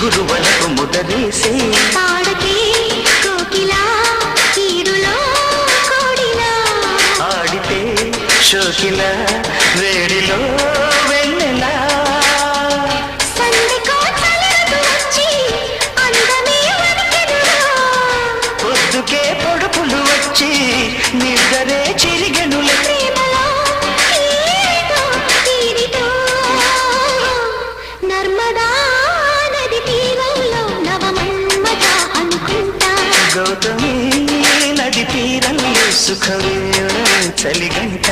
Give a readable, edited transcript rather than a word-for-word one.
చిగురువలకు ముదరేసే పాడకే కోకిలా తీరులో కోడిలా ఆడితే షోకిల వేడిలో వెన్నెలా సందెకో చల్లరకు వచ్చి అందమే వణికెనురా పొద్దుకే పొడుపులు వచ్చి నిద్రే చిరిగెనులే ప్రేమలో ఏదో తీరితో నర్మదా నది తీరంలో నవమన్మథ అనుకుంటా గౌతమి నది తీరంలో సుఖవేళ చలిగంట